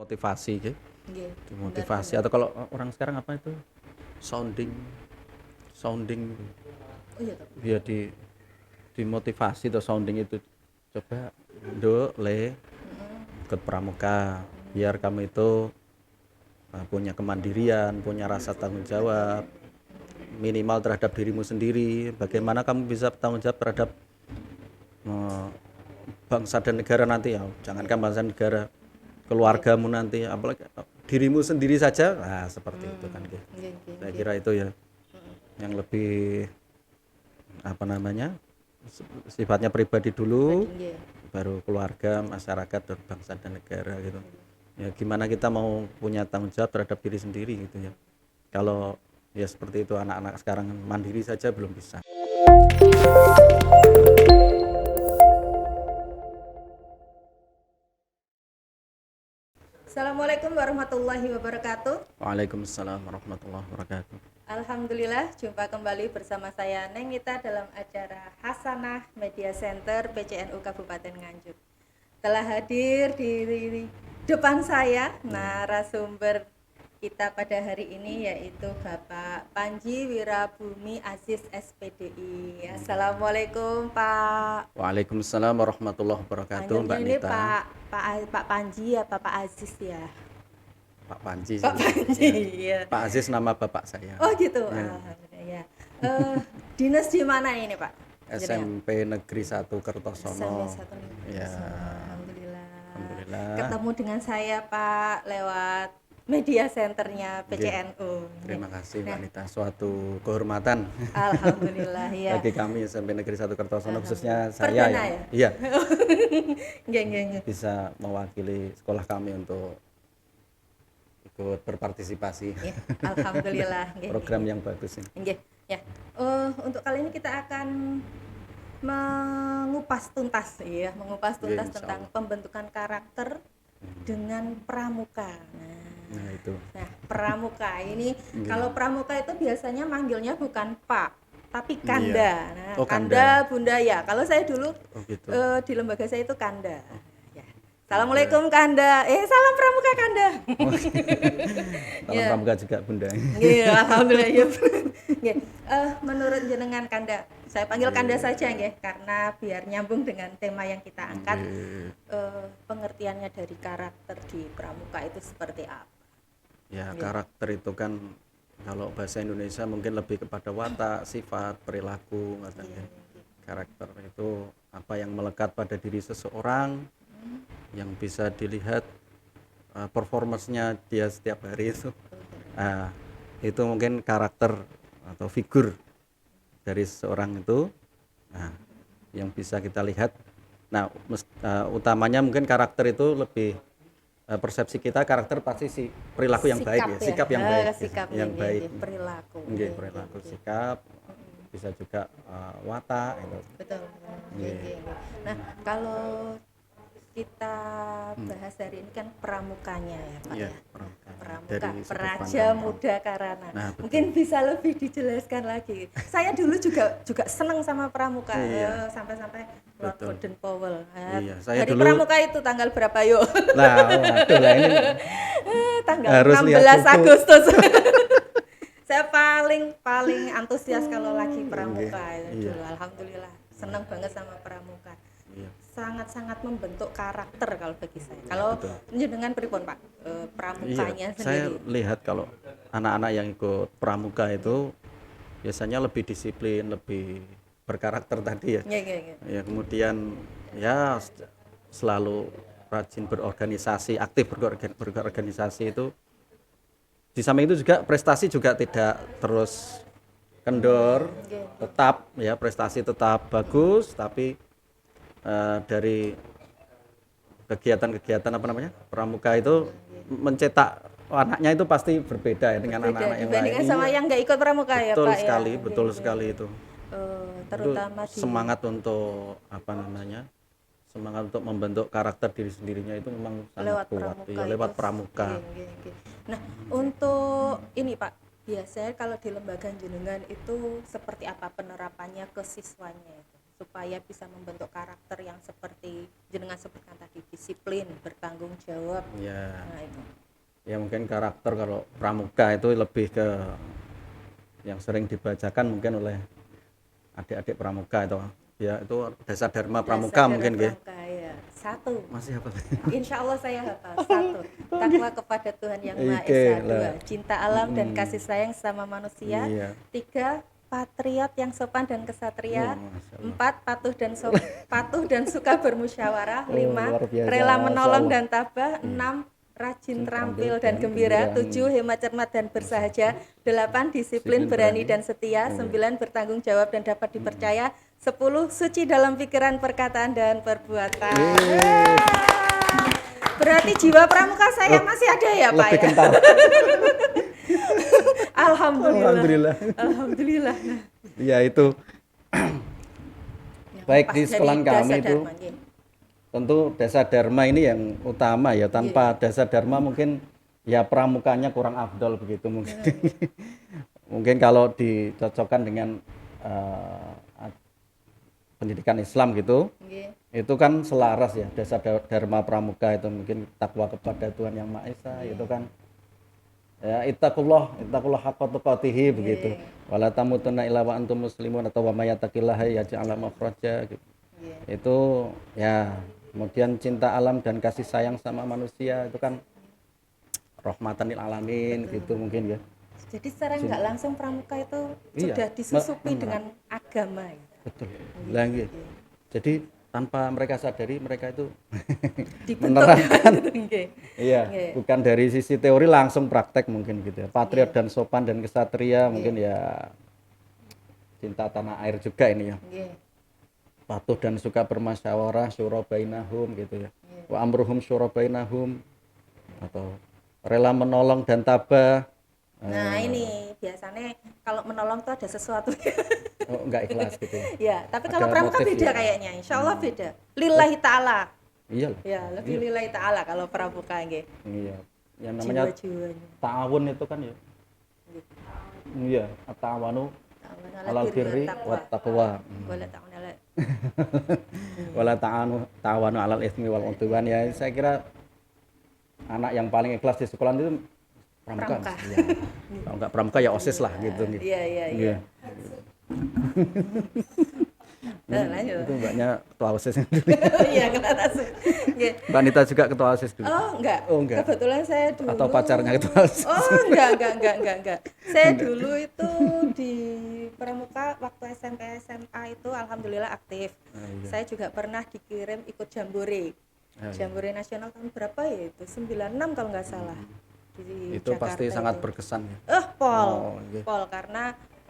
Motivasi gitu. Nggih, bener Dimotivasi bener. atau kalau orang sekarang apa itu? Sounding sounding Oh iya toh? ya dimotivasi atau sounding itu coba Nduk, Le, ikut pramuka biar kamu itu punya kemandirian, punya rasa tanggung jawab minimal terhadap dirimu sendiri. Nggih. Bagaimana kamu bisa bertanggung jawab terhadap eh, bangsa dan negara nanti ya. Jangankan bangsa dan negara, Nggih. keluargamu nanti, apalagi dirimu sendiri saja. Nah, seperti itu kan, Ki. Nggih nggih Saya nggih. kira itu ya Mhm. yang lebih apa namanya? Sifatnya pribadi dulu, Pribadi nggih. baru keluarga, masyarakat, dan bangsa dan negara gitu. Ya gimana kita mau punya tanggung jawab terhadap diri sendiri gitu ya. Kalau ya seperti itu anak-anak sekarang mandiri saja belum bisa. Assalamualaikum warahmatullahi wabarakatuh. Waalaikumsalam warahmatullahi wabarakatuh. Alhamdulillah jumpa kembali bersama saya Nengita dalam acara Hasanah Media Center PCNU Kabupaten Nganjuk. Telah hadir di depan saya narasumber kita pada hari ini yaitu Bapak Panji Wirabumi Aziz SPDI. Assalamualaikum Pak. Waalaikumsalam warahmatullahi wabarakatuh, Panjangnya Mbak ini Nita. Pak Panji apa Pak Aziz ya? Pak Panji Pak sih. Panji Ya. ya. Pak Aziz nama bapak saya. Oh gitu. Ya. Alhamdulillah ya. Dinas di mana ini Pak? Jenengan? SMP Negeri 1 Kertosono. SMP 1 Negeri Ya. Kertosono. Alhamdulillah. Alhamdulillah. Ketemu dengan saya Pak lewat media centernya PCNU. Terima kasih Mbak Nah, Nita, suatu kehormatan Alhamdulillah ya. bagi kami SMP Negeri 1 Kertosono, khususnya Alhamdulillah. saya Perdana ya. ya? Iya, Nggih. bisa mewakili sekolah kami untuk ikut berpartisipasi. Ya, alhamdulillah. Nggih, Program nggih. yang bagus ini. Nggih, ya. Untuk kali ini kita akan mengupas tuntas Iya, insya tentang Allah. pembentukan karakter dengan pramuka. Nah itu. Nah, pramuka ini Nggih. kalau pramuka itu biasanya manggilnya bukan Pak, tapi Iya. Kanda. Nah, Oh, Kanda, Kanda. Bunda ya. Kalau saya dulu Oh gitu. di lembaga saya itu Kanda. Ya. Assalamualaikum Kanda. Salam pramuka Kanda. Salam Ya. pramuka juga Bunda. Nggih, alhamdulillah ya. Nggih. Menurut jenengan Kanda, saya panggil Kanda saja nggih karena biar nyambung dengan tema yang kita angkat. Nggih. Pengertiannya dari karakter di pramuka itu seperti apa? Ya, Nggih. karakter itu kan kalau bahasa Indonesia mungkin lebih kepada watak, sifat, perilaku katanya. Karakter itu apa yang melekat pada diri seseorang yang bisa dilihat performance-nya dia setiap hari itu. Nah, itu mungkin karakter atau figur dari seseorang itu. Nah, yang bisa kita lihat. Nah, utamanya mungkin karakter itu lebih persepsi kita karakter pasti si perilaku yang baik ya, sikap yang baik, sikap yang baik, perilaku. nggih, perilaku, sikap, bisa juga watak itu. Betul. Nggih. Nggih. Nah, kalau kita bahas hari ini kan pramukanya ya Pak Iya, ya. pramuka. Pramuka, Dari sudut Praja pandang Muda Karana. Nah, betul. Mungkin bisa lebih dijelaskan lagi. Saya dulu juga senang sama pramuka, Iya. sampai-sampai Lord Betul. Baden Powell. Iya, saya Hari dulu- pramuka itu tanggal berapa yuk? Nah, waduh lah ini Tanggal Harus lihat 16 buku. Agustus. Saya paling antusias kalau lagi pramuka itu Iya. dulu. Alhamdulillah senang banget sama pramuka. Iya. Sangat membentuk karakter kalau bagi saya. Kalau betul. dengan pripun Pak pramukanya Iya, saya sendiri. lihat kalau anak-anak yang ikut pramuka itu biasanya lebih disiplin, lebih berkarakter tadi ya. Iya. Ya, kemudian ya selalu rajin berorganisasi, aktif berorganisasi itu. Di samping itu juga prestasi juga tidak terus kendor, tetap ya prestasi tetap bagus, tapi dari kegiatan-kegiatan apa namanya pramuka itu mencetak anaknya itu pasti berbeda ya dengan Beda anak-anak yang lain. dibandingkan sama yang nggak ikut pramuka ya Betul Pak sekali, ya. betul Iya. sekali itu. Terutama Itu di semangat untuk apa namanya? Semangat untuk membentuk karakter diri sendirinya itu memang sangat lewat kuat pramuka. ya, lewat itu. pramuka. Iya. Nah, untuk ini Pak, biasanya kalau di lembaga jenengan itu seperti apa penerapannya ke siswanya itu? supaya bisa membentuk karakter yang seperti jenengan sebutkan tadi, disiplin, bertanggung jawab. Ya, Nah, itu. ya mungkin karakter kalau pramuka itu lebih ke yang sering dibacakan mungkin oleh adik-adik pramuka itu. Ya, itu dasar dharma pramuka Dasar mungkin nggih. pramuka, ya. Satu. Masih apa? Insya Allah saya hafal. Satu, takwa kepada Tuhan Yang Maha Oke, Esa. lah. Dua, cinta alam dan kasih sayang sama manusia. Iya. Tiga, patriot yang sopan dan kesatria. Oh, Masya Allah. Empat, patuh dan suka bermusyawarah. Oh, Lima, luar biasa, rela menolong Masya dan tabah. Enam, rajin terampil dan gembira. gembira. Tujuh, hemat cermat dan bersahaja. Delapan, disiplin, berani dan setia. Sembilan, bertanggung jawab dan dapat dipercaya. 10, suci dalam pikiran, perkataan dan perbuatan. Berarti jiwa pramuka saya masih ada ya, Pak Lebih ya? kental. Alhamdulillah. Alhamdulillah. Alhamdulillah. Nah, Ya itu yang baik lepas di dari sekolah kami dasar itu dharma, nggih. tentu dasar dharma ini yang utama ya. Tanpa dasar dharma mungkin ya pramukanya kurang afdol begitu mungkin. Mungkin kalau dicocokkan dengan pendidikan Islam gitu, Nggih. itu kan selaras ya dasar dharma pramuka itu mungkin takwa kepada Tuhan Yang Maha Esa itu kan ya ittaqullah haqqa tuqatih begitu. Wala tamutunna illa wa antum muslimun atau wa may yattaqillaha yaj'al lahu makhraja gitu. Nggih. Itu ya kemudian cinta alam dan kasih sayang sama manusia itu kan rahmatan lil alamin gitu mungkin ya. Jadi secara nggak langsung pramuka itu Iya. sudah disusupi Benar. dengan agama ya. Betul. Lah nggih. Jadi tanpa mereka sadari mereka itu Dibentuk. menerangkan Nggih. iya, Nggih. bukan dari sisi teori langsung praktek mungkin gitu ya. Patriot dan sopan dan kesatria mungkin ya cinta tanah air juga ini ya. Nggih. Patuh dan suka bermusyawarah syura bainahum gitu ya. Wa amruhum syura bainahum atau rela menolong dan tabah. Nah, ini biasanya kalau menolong tuh ada sesuatu. Oh, enggak ikhlas gitu ya. Ya, tapi Ada kalau pramuka motif beda ya. kayaknya. Insya Allah beda. Lillahi ta'ala. Iya lah. Ya, lebih lillahi ta'ala kalau pramuka nggih. Iya. Yang namanya Jiwa-jiwanya. ta'awun itu kan ya. Iya, ta'awanu alal birri wat taqwa. Wala ta'ala. Wala ta'awanu alal ismi wal udwan ya. Saya kira anak yang paling ikhlas di sekolah itu pramuka. Pramuka. Iya. Kalau enggak pramuka ya OSIS lah gitu gitu. Iya, iya, iya. Iya. Nah, lanjut. Itu mbaknya ketua OSIS. Iya, kena tasuk. Nggih. Mbak Nita juga ketua OSIS dulu. Oh, enggak. Oh, enggak. Kebetulan saya dulu. Atau pacarnya ketua OSIS. Oh, enggak. Saya dulu itu di pramuka waktu SMP SMA itu alhamdulillah aktif. Iya. Saya juga pernah dikirim ikut jambore. Iya. Jambore nasional tahun berapa ya itu? 96 kalau nggak salah. Di Itu Jakarta pasti sangat itu. berkesan ya. Pol. Oh, iya. Pol karena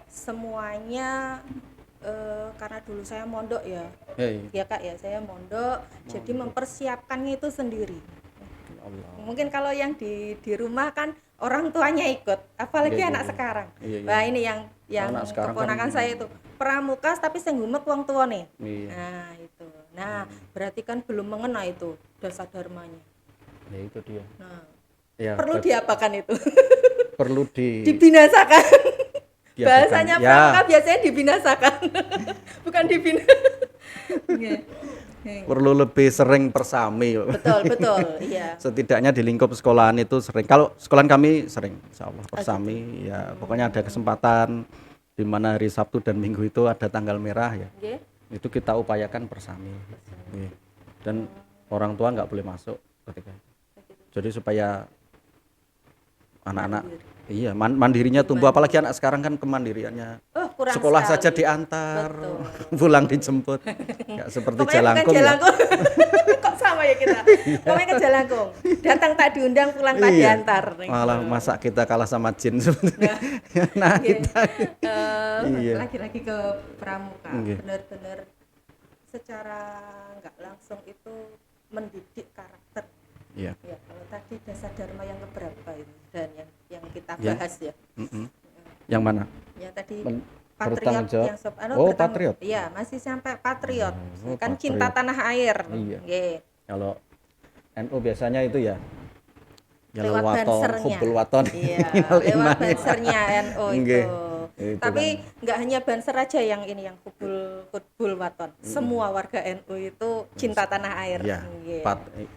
semuanya karena dulu saya mondok ya. Iya. Ya Kak ya, saya mondok, jadi mempersiapkannya itu sendiri. Allah. Mungkin kalau yang di rumah kan orang tuanya ikut, apalagi Iya, anak iya. sekarang. Iya, iya. Nah, ini yang Anak sekarang keponakan kan- saya itu pramuka tapi sing gumek wong tuane. Iya. Nah, itu. Nah, berarti kan belum mengena itu dasar dharmanya. Ya itu dia. Nah, Ya, perlu diapakan itu? perlu Dibinasakan. diapakan. Bahasanya Ya. pramuka biasanya dibinasakan. Bukan dibina. Iya. Perlu lebih sering persami. Betul, iya. Setidaknya di lingkup sekolahan itu sering. Kalau sekolahan kami sering, insya Allah persami. Ya, pokoknya ada kesempatan di mana hari Sabtu dan Minggu itu ada tanggal merah ya. Nggih. Itu kita upayakan persami. Iya. Dan orang tua nggak boleh masuk ketika itu. Jadi supaya anak-anak iya mandirinya tumbuh, apalagi anak sekarang kan kemandiriannya Kurang sekolah sekali. saja diantar, Betul. pulang dijemput, nggak seperti Pokoknya jalangkung. bukan Ya. Jalangkung. Kok sama ya kita? Pokoknya ke Jalangkung. Datang tak diundang, pulang tak Iya. diantar. Malah masa kita kalah sama jin sebetulnya. Nah, kita Iya. Lagi-lagi ke pramuka. Nggih. Benar-benar secara nggak langsung itu mendidik karakter. iya. Ya, kalau tadi dasar dharma yang keberapa itu dan yang kita Ya. bahas ya. Mm-mm. Yang mana? Ya tadi Men- patriot bertanggung jawab. yang Oh, patriot. Iya, masih sampai patriot. Oh, Kan patriot. cinta tanah air. Iya. Nggih. Kalau NU biasanya itu ya Lewat bansernya. hubbul waton. Iya, Minal lewat iman. bansernya NU itu. Nggih. Itu Tapi kan. nggak hanya banser aja yang ini yang hubul Qutbul Waton. Semua warga NU itu cinta tanah air. Ya, Nggih.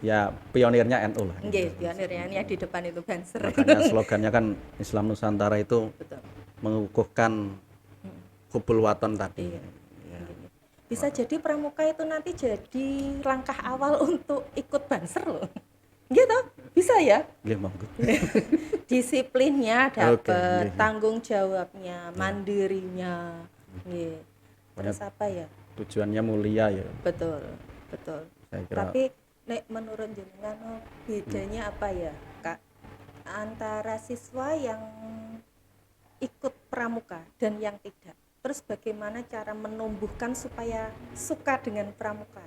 ya pionirnya NU lah. Nggih, pionirnya ini di depan itu banser. Makanya slogannya kan Islam Nusantara itu Betul. mengukuhkan Qutbul Waton tadi. Iya. Ya. Bisa jadi pramuka itu nanti jadi langkah awal untuk ikut banser loh. Gitu, bisa ya? Nggih, monggo. Disiplinnya Oke, dapat, nggih. tanggung jawabnya, mandirinya. Nggih. Terus apa ya? Tujuannya mulia ya. Betul, betul. Saya kira Tapi nek menurut jenengan bedanya apa ya, Kak? Antara siswa yang ikut pramuka dan yang tidak. Terus bagaimana cara menumbuhkan supaya suka dengan pramuka?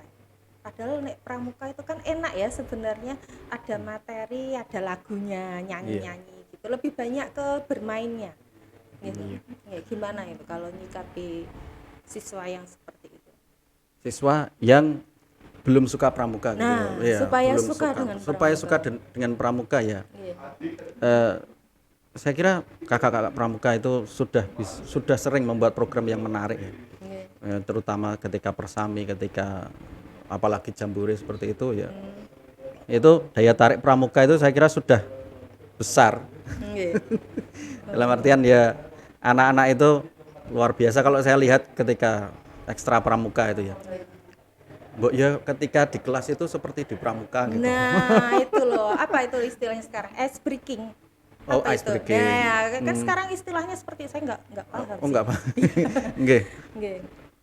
Padahal nek pramuka itu kan enak ya sebenarnya, ada materi, ada lagunya, nyanyi-nyanyi gitu. Lebih banyak ke bermainnya. Gitu. Iya. Ya, gimana itu kalau nyikapi siswa yang seperti itu? siswa yang belum suka pramuka gitu. Nah, Iya, supaya belum suka dengan supaya pramuka. suka dengan pramuka ya. Iya. Saya kira kakak-kakak pramuka itu sudah sering membuat program yang menarik ya. Iya. Terutama ketika persami, ketika apalagi jambore seperti itu ya. Itu daya tarik pramuka itu saya kira sudah besar. Iya. Dalam artian ya anak-anak itu luar biasa kalau saya lihat ketika ekstra pramuka itu ya. Mbok ya ketika di kelas itu seperti di pramuka gitu. Nah, itu loh. Apa itu istilahnya sekarang? Ice breaking. Oh, Apa ice itu? breaking. Nah, kan sekarang istilahnya seperti saya nggak paham Oh sih. enggak Pak. Nggih. Nggih.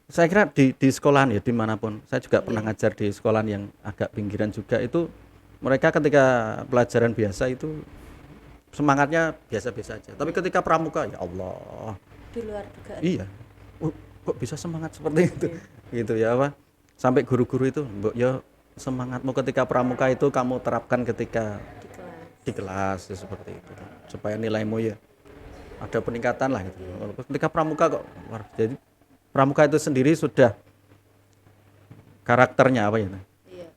Saya kira di sekolahan ya dimanapun. Saya juga pernah ngajar di sekolahan yang agak pinggiran juga itu mereka ketika pelajaran biasa itu semangatnya biasa-biasa aja. Tapi ketika pramuka ya Allah. Di luar dugaan. Iya. Oh, kok bisa semangat seperti itu? Gitu ya apa? Sampai guru-guru itu, "Mbok ya semangatmu ketika pramuka itu kamu terapkan ketika Di kelas. di kelas ya, seperti itu. Supaya nilaimu ya ada peningkatan lah gitu. Ketika pramuka kok jadi pramuka itu sendiri sudah karakternya apa ya? Iya.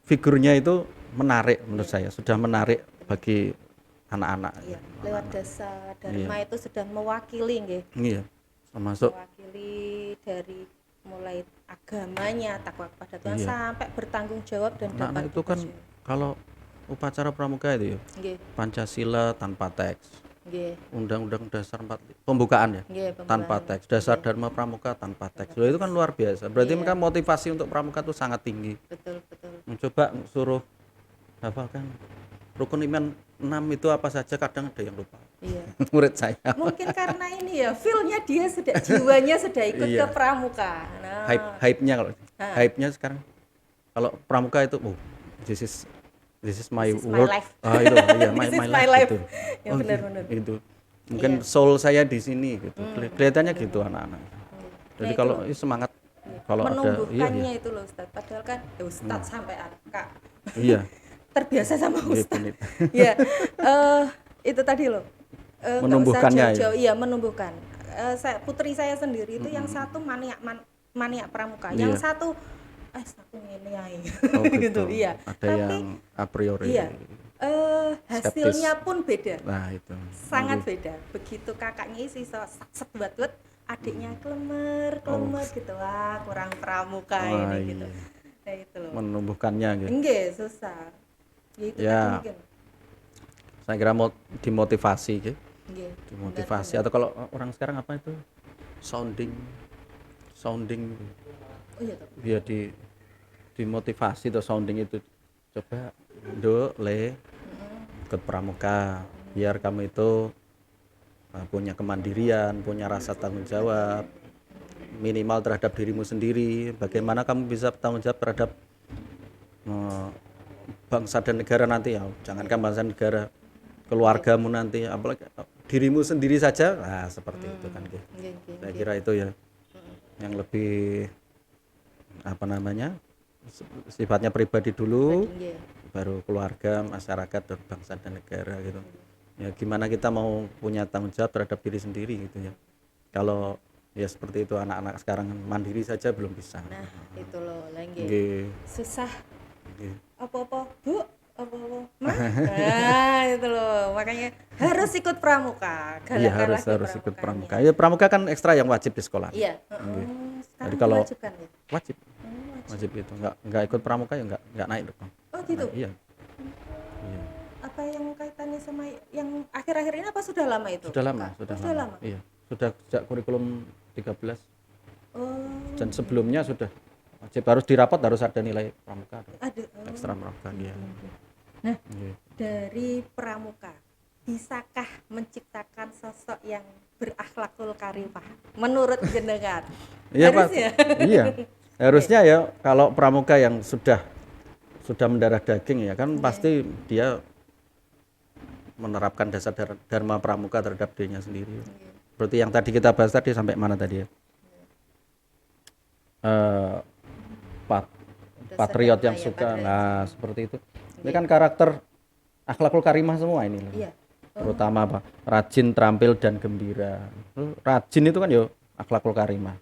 Figurnya itu menarik menurut saya, sudah menarik bagi anak-anak. Iya. Lewat dasar Iya. Dharma itu sudah mewakili nggih. Iya. Termasuk Mewakili dari mulai agamanya, takwa kepada Tuhan Iya. sampai bertanggung jawab dan anak-anak dapat itu kan tugas. kalau upacara pramuka itu ya Nggih. Pancasila tanpa teks, Nggih. Undang-Undang Dasar 45 pembukaan ya Nggih, tanpa pembukaan. teks, Dasar Dharma Pramuka tanpa teks. Loh, itu kan luar biasa. Berarti Iya. mereka motivasi untuk pramuka itu sangat tinggi. Betul, betul. Mencoba suruh hafalkan rukun iman 6 itu apa saja, kadang ada yang lupa. Iya. Murid saya. Mungkin karena ini ya, feel-nya dia sudah, jiwanya sudah ikut Iya. ke pramuka. Nah, Hype-nya kalau Ah. hype-nya sekarang kalau pramuka itu this is my This is my world. life. Itu iya This is my life. gitu. Ya, benar-benar. Itu mungkin Iya. soul saya di sini gitu. Kelihatannya gitu anak-anak. Jadi Nah, kalau itu semangat kalau ada menumbuhkannya itu loh Ustadz. Padahal kan Ustadz sampai Kak iya. terbiasa sama Iya, Ustadz. benar. Ya, itu tadi loh. Nggak usah Menumbuhkannya ya. jauh-jauh, iya menumbuhkan. Putri saya sendiri itu yang satu maniak pramuka, yang Iya. satu aku ngene ae. Oh, gitu. Iya. Ada Tapi yang a priori. iya. Hasilnya pun beda. Nah, itu. Sangat beda. Begitu kakaknya isi set-set adiknya klemer gitu. Wah, kurang pramuka Wah, ini gitu. iya. Nah, itu loh. Menumbuhkannya gitu. Enggak, susah. Ya itu Ya. tadi mungkin. Saya kira mau dimotivasi gitu. Nggih. Dimotivasi atau kalau orang sekarang apa itu? Sounding. Oh iya toh. Ya dimotivasi tuh sounding itu, coba Nduk le ikut pramuka biar kamu itu punya kemandirian, punya rasa tanggung jawab minimal terhadap dirimu sendiri. Bagaimana kamu bisa bertanggung jawab terhadap bangsa dan negara nanti ya, jangankan bangsa dan negara, keluargamu nanti, apalagi dirimu sendiri saja. Nah, seperti itu kan gitu. Saya kira itu ya yang lebih apa namanya, sifatnya pribadi dulu, Nggih. baru keluarga, masyarakat, dan bangsa dan negara gitu. Ya gimana kita mau punya tanggung jawab terhadap diri sendiri gitu ya. Kalau ya seperti itu anak-anak sekarang mandiri saja belum bisa. Nah, itu loh lagi. Nggih, Susah nggih. apa-apa, Bu. Nah, itu loh. Makanya harus ikut pramuka. Iya, Galakkan lagi harus ikut pramukanya. pramuka. Ya pramuka kan ekstra yang wajib di sekolah. Iya. Nggih. Sekarang Jadi kalau diwajibkan ya. wajib, Wajib. wajib itu nggak ikut pramuka ya nggak naik dong. Oh gitu. Iya. Iya. Apa yang kaitannya sama yang akhir-akhir ini apa sudah lama itu? Sudah lama, Kak? sudah Oh, sudah lama. lama. Iya. Sudah sejak kurikulum 13 Oh, dan sebelumnya sudah wajib, harus dirapot, harus ada nilai pramuka, ada. ekstra pramuka. Iya. Nah, Iya. dari pramuka, bisakah menciptakan sosok yang berakhlakul karimah menurut jenengan? Iya, Pak. Harusnya. Iya. Harusnya ya kalau pramuka yang sudah mendarah daging ya kan pasti dia menerapkan dasar dharma pramuka terhadap dirinya sendiri. Berarti yang tadi kita bahas tadi sampai mana tadi ya? Patriot yang suka, nah seperti itu. Ini kan karakter akhlakul karimah semua ini loh. Iya. Terutama apa? Rajin, terampil dan gembira. Rajin itu kan yo akhlakul karimah.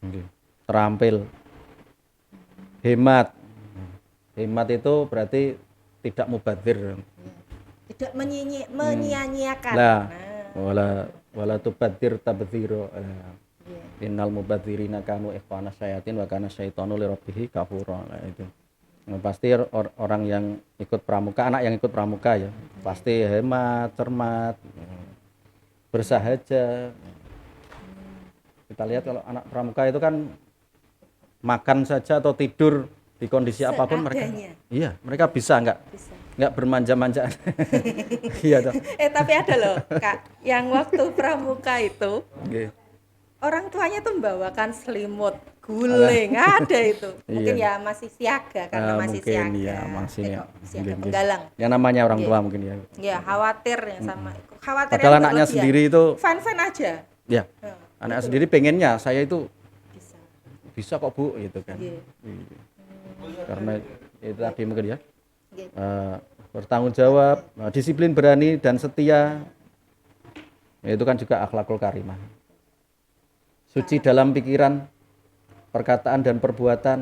Oke. Terampil, hemat. Hemat itu berarti tidak mubadzir. Tidak menyia-nyiakan. Lah, Nah, wala tubadzir tabdzira. iya. Innal mubadzirina kanu ikhwana syayatin wa kana syaitanu lirabbih kafura. Nah, itu. Nah, pasti orang yang ikut pramuka, anak yang ikut pramuka ya, pasti hemat, cermat, bersahaja. Kita lihat kalau anak pramuka itu kan makan saja atau tidur di kondisi apapun mereka, Seadanya. iya mereka bisa Bisa. nggak bermanja-manja. Iya toh. Tapi ada loh, Kak, yang waktu pramuka itu Oke. orang tuanya tuh membawakan selimut, guling, ada itu. Mungkin Iya. ya masih siaga karena masih Mungkin siaga. ya masih ya. Siaga Mungkin, penggalang. ya namanya orang tua mungkin ya. Ya, khawatir ya sama khawatir Padahal yang anaknya berlebihan. sendiri itu Fan-fan aja. ya Nah, anaknya sendiri pengennya saya itu bisa. bisa kok Bu gitu kan. Iya. Iya. Karena itu tadi mungkin ya Iya. bertanggung jawab, disiplin, berani dan setia. Ya, itu kan juga akhlakul karimah. Suci dalam pikiran, perkataan dan perbuatan.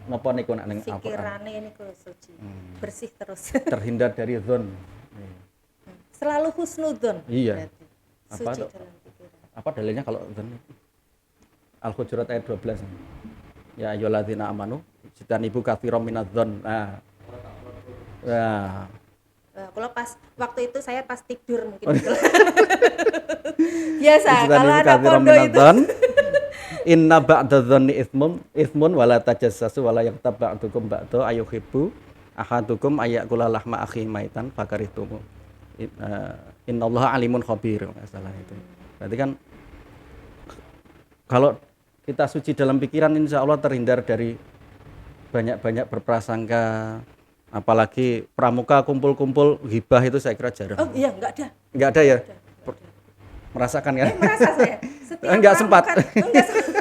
Napa niku nek ning Al-Qur'an? Pikirannya ini kok suci. Bersih terus. Terhindar dari zon. Selalu husnudzon. Iya. Berarti. Apa Suci tuh? dalam pikiran. Apa dalilnya kalau zon? Al-Hujurat ayat 12. Ya ayyuhalladzina amanu jitanibu katsiran minadz-dzon. Nah. Nah, Kalau pas waktu itu saya pas tidur mungkin. Biasa kalau jitanibu ada katsiran pondok itu. minadz-dzon. Inna ba'dadz-dzanni itsmun wala tajassasu wala yaghtab ba'dukum ba'da ayuhibbu ahadukum ayakula lahma akhi maitan fakarihtumu. Innallaha alimun khabir, masalah itu. Berarti kan kalau kita suci dalam pikiran insya Allah terhindar dari banyak-banyak berprasangka, apalagi pramuka kumpul-kumpul ghibah itu saya kira jarang. Oh iya, enggak ada. Nggak ada ya? Merasakan kan? Merasa saya. Setiap Enggak sempat. enggak sempat.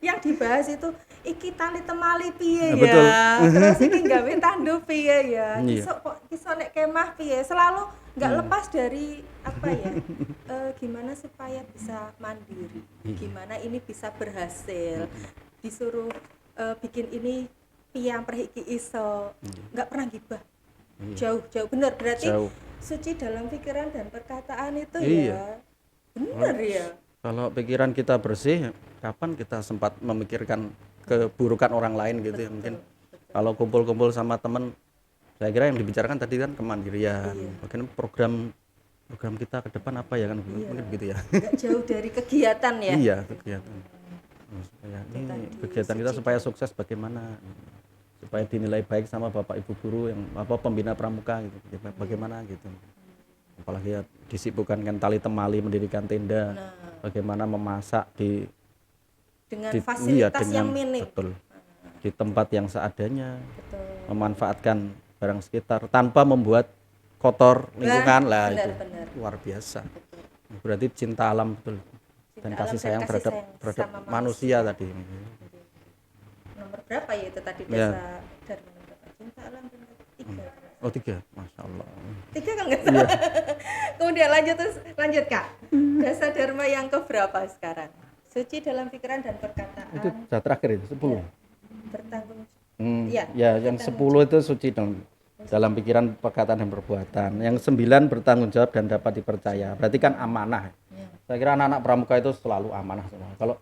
Yang dibahas itu iki tali temali piye ya. Betul. Terus iki gawe tandu piye ya. Iya. Iso nek kemah piye. Selalu enggak lepas dari apa ya? Gimana supaya bisa mandiri. Gimana ini bisa berhasil. Disuruh bikin ini piang perhiki iso. Enggak pernah gibah. Jauh bener berarti Jauh. suci dalam pikiran dan perkataan itu Iya. ya. Bener ya. Kalau pikiran kita bersih, kapan kita sempat memikirkan keburukan orang lain gitu ya mungkin. Kalau kumpul-kumpul sama teman, saya kira yang dibicarakan tadi kan kemandirian. Mungkin program kita ke depan apa ya kan mungkin gitu ya. Nggak jauh dari kegiatan ya. Iya, kegiatan. Supaya ini kegiatan kita supaya sukses bagaimana? Supaya dinilai baik sama Bapak Ibu guru yang pembina pramuka gitu. Bagaimana gitu. Apalagi ya disibukkan kan tali temali, mendirikan tenda, bagaimana memasak Dengan iya, fasilitas yang minim. betul. Di tempat yang seadanya, Betul. memanfaatkan barang sekitar tanpa membuat kotor lingkungan lah itu benar. luar biasa. Betul. Berarti cinta alam betul dan Cinta kasih alam dan sayang kasih terhadap sayang sama manusia tadi. Nomor berapa ya itu tadi Ya. desa Dharma nomor berapa? Cinta alam dan tiga. Oh 3, masya Allah. Tiga kan nggak salah. Kemudian lanjut Kak. Dasa Dharma yang keberapa sekarang? Suci dalam pikiran dan perkataan. Itu sudah terakhir itu 10. Bertanggung Hmm, Iya, ya yang 10 itu suci dalam dalam pikiran, perkataan dan perbuatan. Yang 9 bertanggung jawab dan dapat dipercaya. Berarti kan amanah. Ya. Saya kira anak-anak pramuka itu selalu amanah semua. Kalau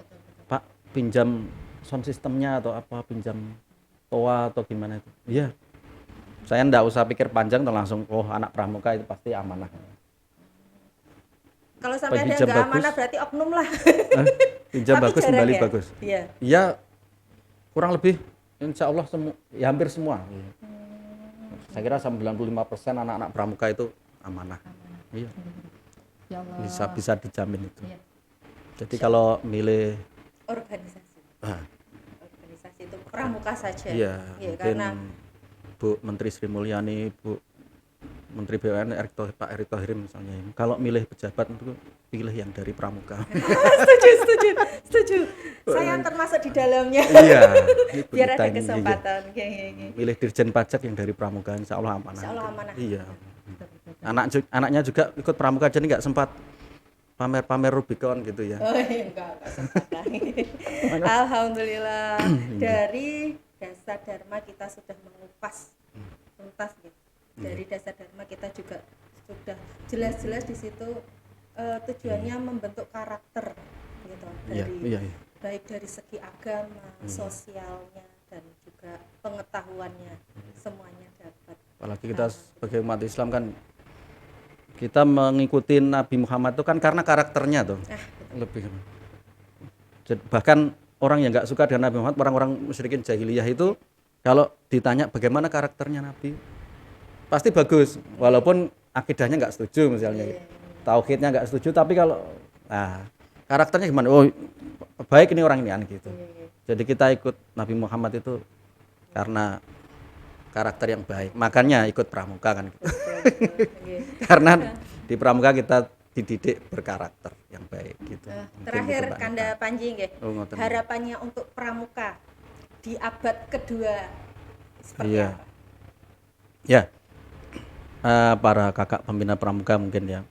Pak pinjam sound systemnya atau apa, pinjam toa atau gimana itu, iya, saya ndak usah pikir panjang, langsung oh anak pramuka itu pasti amanah. Kalau sampai ada Pinjam yang nggak bagus. amanah berarti oknum lah. Pinjam Tapi bagus jarang kembali ya? bagus. Iya. Iya, kurang lebih insya Allah ya hampir semua. Iya. Saya kira 95% anak-anak pramuka itu amanah. Iya, Ya Allah. bisa dijamin itu. Iya. Jadi kalau milih Organisasi. ah, Organisasi itu pramuka saja. iya, Iya, mungkin karena Bu Menteri Sri Mulyani, Bu Menteri BUMN Pak Erick Thohir misalnya, kalau milih pejabat itu pilih yang dari pramuka. setuju. Saya termasuk di dalamnya. Iya, itu Biar kita ada ini, kesempatan. Iya. iya. Milih Dirjen Pajak yang dari pramuka, insya Allah amanah. Insya Allah amanah. Iya. Anaknya juga ikut pramuka, jadi nggak sempat pamer Rubicon gitu ya. Oh iya, enggak sempat lagi. Alhamdulillah dari dasar dharma kita sudah mengupas tuntas gitu. Dari dasar dharma kita juga sudah jelas-jelas di situ tujuannya membentuk karakter gitu dari Iya. baik dari segi agama, sosialnya dan juga pengetahuannya semuanya dapat. Apalagi kita sebagai umat Islam kan kita mengikuti Nabi Muhammad itu kan karena karakternya tuh. Lebih. Bahkan orang yang nggak suka dengan Nabi Muhammad, orang-orang musyrikin jahiliyah itu kalau ditanya bagaimana karakternya Nabi, pasti bagus. Walaupun akidahnya nggak setuju misalnya, tauhidnya nggak setuju, tapi kalau karakternya gimana? Oh baik ini orang ini gitu. Jadi kita ikut Nabi Muhammad itu karena karakter yang baik, makanya ikut pramuka kan gitu. Karena di pramuka kita dididik berkarakter yang baik gitu. Mungkin Terakhir gitu, Pak. Kanda Panji nggih. Oh, ngoten. Harapannya untuk pramuka di abad kedua seperti Iya. apa? Ya, para kakak pembina pramuka mungkin ya,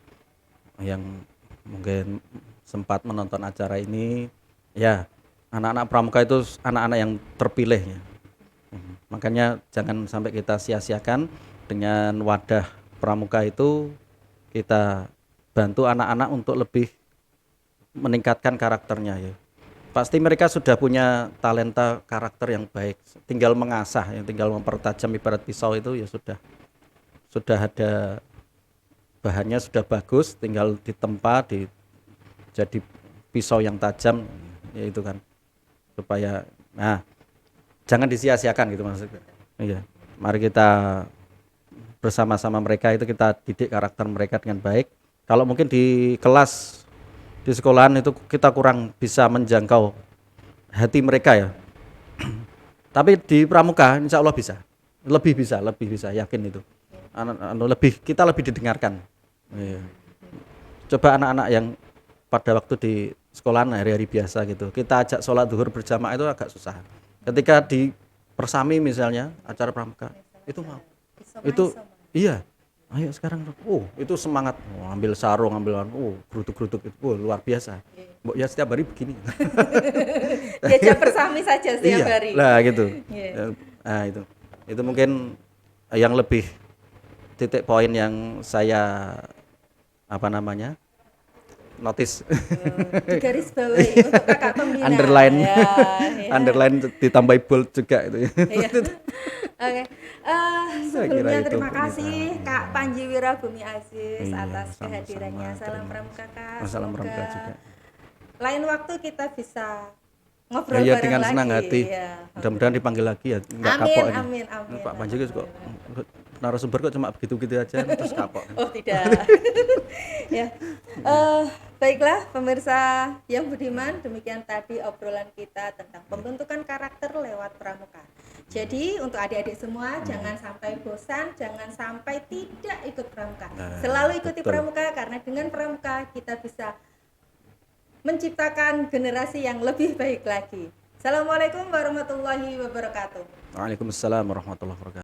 yang mungkin sempat menonton acara ini, ya anak-anak pramuka itu anak-anak yang terpilih ya. Makanya jangan sampai kita sia-siakan dengan wadah pramuka itu, kita bantu anak-anak untuk lebih meningkatkan karakternya ya. Pasti mereka sudah punya talenta karakter yang baik, tinggal mengasah, yang tinggal mempertajam ibarat pisau itu ya sudah ada bahannya sudah bagus, tinggal ditempa jadi pisau yang tajam ya itu kan, supaya jangan disia-siakan gitu maksudnya. Iya, mari kita bersama-sama mereka itu kita didik karakter mereka dengan baik. Kalau mungkin di kelas di sekolahan itu kita kurang bisa menjangkau hati mereka ya. Tapi di pramuka insya Allah lebih bisa, yakin itu. Kita lebih didengarkan. Iya. Coba anak-anak yang pada waktu di sekolahan hari-hari biasa gitu, kita ajak sholat zuhur berjamaah itu agak susah. Ketika di persami misalnya acara pramuka itu mau, itu iya. Ayo sekarang, itu semangat, ambil sarung, gerutuk-gerutuk itu, luar biasa. Mbok ya setiap hari begini. Diajak persami saja setiap hari. Lah gitu. Iya. Nah itu mungkin yang lebih titik poin yang saya notice. Di garis bawahi untuk kakak pembina. Underline, Ya. underline ditambahi bold juga itu. Iya. Oke. Sebelumnya itu terima penyitaan. kasih Kak Panji Wirabumi Aziz Iya, atas sama-sama. kehadirannya. Salam Terima- pramuka Kak. Salam Semoga pramuka juga. lain waktu kita bisa ngobrol Iya bareng dengan lagi. senang hati. Iya. Mudah-mudahan dipanggil lagi ya. Nggak Amin, kapok ini. amin, amin. Pak Panji kok narasumber kok cuma begitu-gitu aja terus kapok. Oh tidak. Ya. Baiklah pemirsa yang budiman, demikian tadi obrolan kita tentang pembentukan karakter lewat pramuka. Jadi untuk adik-adik semua jangan sampai bosan, jangan sampai tidak ikut pramuka. Selalu ikuti betul. pramuka karena dengan pramuka kita bisa menciptakan generasi yang lebih baik lagi. Assalamualaikum warahmatullahi wabarakatuh. Waalaikumsalam warahmatullahi wabarakatuh.